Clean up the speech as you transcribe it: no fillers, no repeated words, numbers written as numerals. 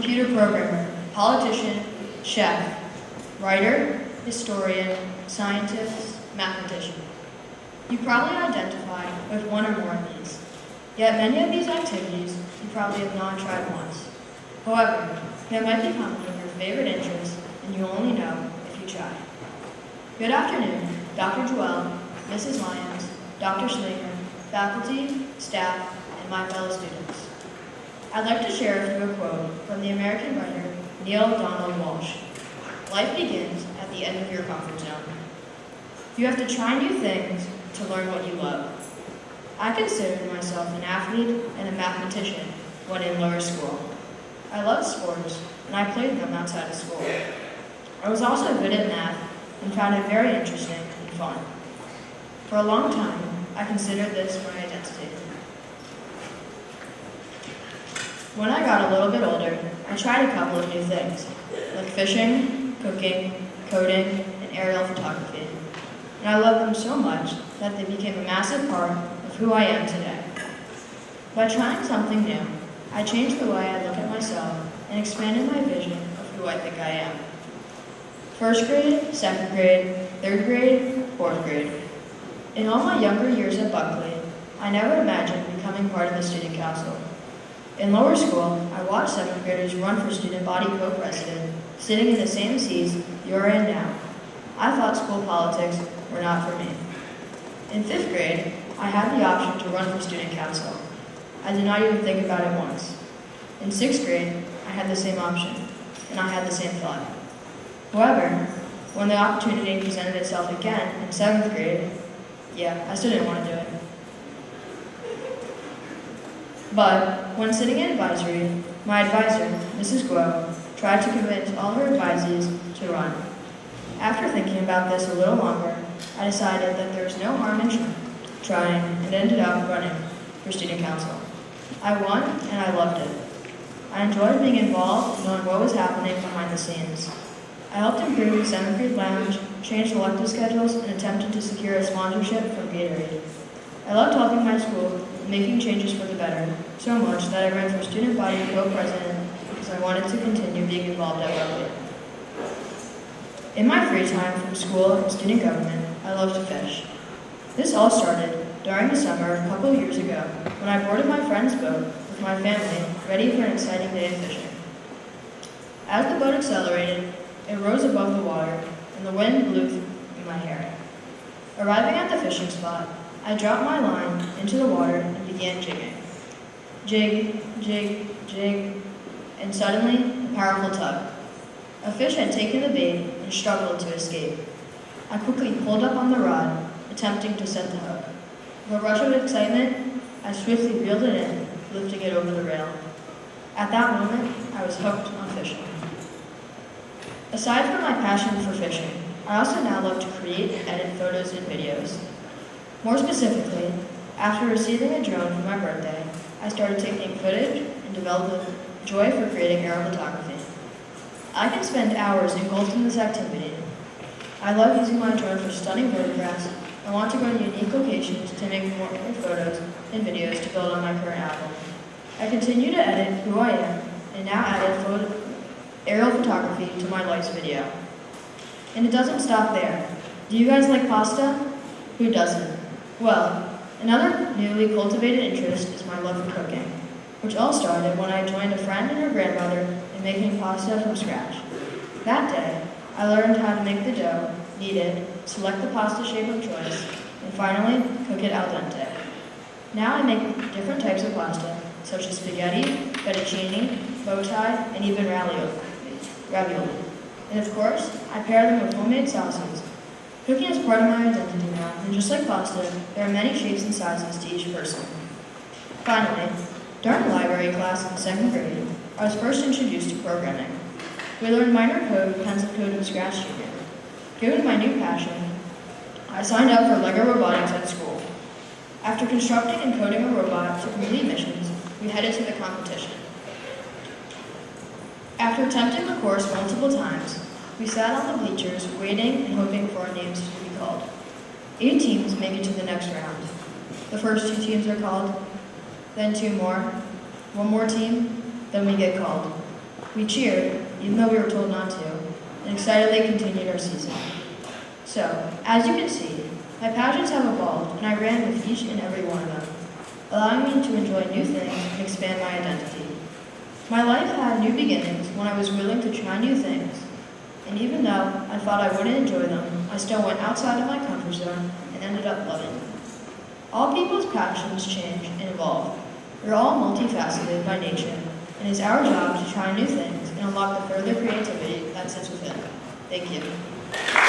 computer programmer, politician, chef, writer, historian, scientist, mathematician. You probably identify with one or more of these. Yet many of these activities you probably have not tried once. However, they might become one of your favorite interests, and you only know if you try. Good afternoon, Dr. Joel, Mrs. Lyons, Dr. Slinger, faculty, staff, and my fellow students. I'd like to share with you a quote from the American writer Neil Donald Walsh. Life begins at the end of your comfort zone. You have to try new things to learn what you love. I considered myself an athlete and a mathematician when in lower school. I loved sports, and I played them outside of school. I was also good at math and found it very interesting and fun. For a long time, I considered this my identity. When I got a little bit older, I tried a couple of new things, like fishing, cooking, coding, and aerial photography. And I loved them so much that they became a massive part of who I am today. By trying something new, I changed the way I look at myself and expanded my vision of who I think I am. First grade, second grade, third grade, fourth grade. In all my younger years at Buckley, I never imagined becoming part of the student council. In lower school, I watched seventh graders run for student body co-president, sitting in the same seats you're in now. I thought school politics were not for me. In fifth grade, I had the option to run for student council. I did not even think about it once. In sixth grade, I had the same option, and I had the same thought. However, when the opportunity presented itself again in seventh grade, I still didn't want to do it. But when sitting in advisory, my advisor, Mrs. Guo, tried to convince all her advisees to run. After thinking about this a little longer, I decided that there was no harm in trying and ended up running for student council. I won and I loved it. I enjoyed being involved and knowing what was happening behind the scenes. I helped improve the 7th grade lounge, changed elective schedules, and attempted to secure a sponsorship from Gatorade. I loved helping my school and making changes for the better, so much that I ran for student body co-president because I wanted to continue being involved at Berkeley. In my free time from school and student government, I love to fish. This all started during the summer a couple years ago when I boarded my friend's boat with my family, ready for an exciting day of fishing. As the boat accelerated, it rose above the water, and the wind blew in my hair. Arriving at the fishing spot, I dropped my line into the water and began jigging. Jig, jig, jig, and suddenly, a powerful tug. A fish had taken the bait and struggled to escape. I quickly pulled up on the rod, attempting to set the hook. With a rush of excitement, I swiftly reeled it in, lifting it over the rail. At that moment, I was hooked on fishing. Aside from my passion for fishing, I also now love to create and edit photos and videos. More specifically, after receiving a drone for my birthday, I started taking footage and developed a joy for creating aerial photography. I can spend hours engulfed in this activity. I love using my drone for stunning photographs and want to go to unique locations to make more photos and videos to build on my current album. I continue to edit who I am and now added aerial photography to my life's video. And it doesn't stop there. Do you guys like pasta? Who doesn't? Well, another newly cultivated interest is my love for cooking, which all started when I joined a friend and her grandmother in making pasta from scratch. That day, I learned how to make the dough, knead it, select the pasta shape of choice, and finally, cook it al dente. Now I make different types of pasta, such as spaghetti, fettuccine, bow tie, and even ravioli. And of course, I pair them with homemade sauces. Cooking is part of my identity now, and just like pasta, there are many shapes and sizes to each person. Finally, during library class in 2nd grade, I was first introduced to programming. We learned minor code, pencil code, and Scratch Junior. Given my new passion, I signed up for LEGO Robotics at school. After constructing and coding a robot to complete missions, we headed to the competition. After attempting the course multiple times, we sat on the bleachers waiting and hoping for our names to be called. 8 teams make it to the next round. The first 2 teams are called, then 2 more, 1 more team, then we get called. We cheered, even though we were told not to, and excitedly continued our season. So, as you can see, my passions have evolved, and I ran with each and every one of them, allowing me to enjoy new things and expand my identity. My life had new beginnings when I was willing to try new things, and even though I thought I wouldn't enjoy them, I still went outside of my comfort zone and ended up loving them. All people's passions change and evolve. We're all multifaceted by nature, and it's our job to try new things and unlock the further creativity that sits within. Thank you.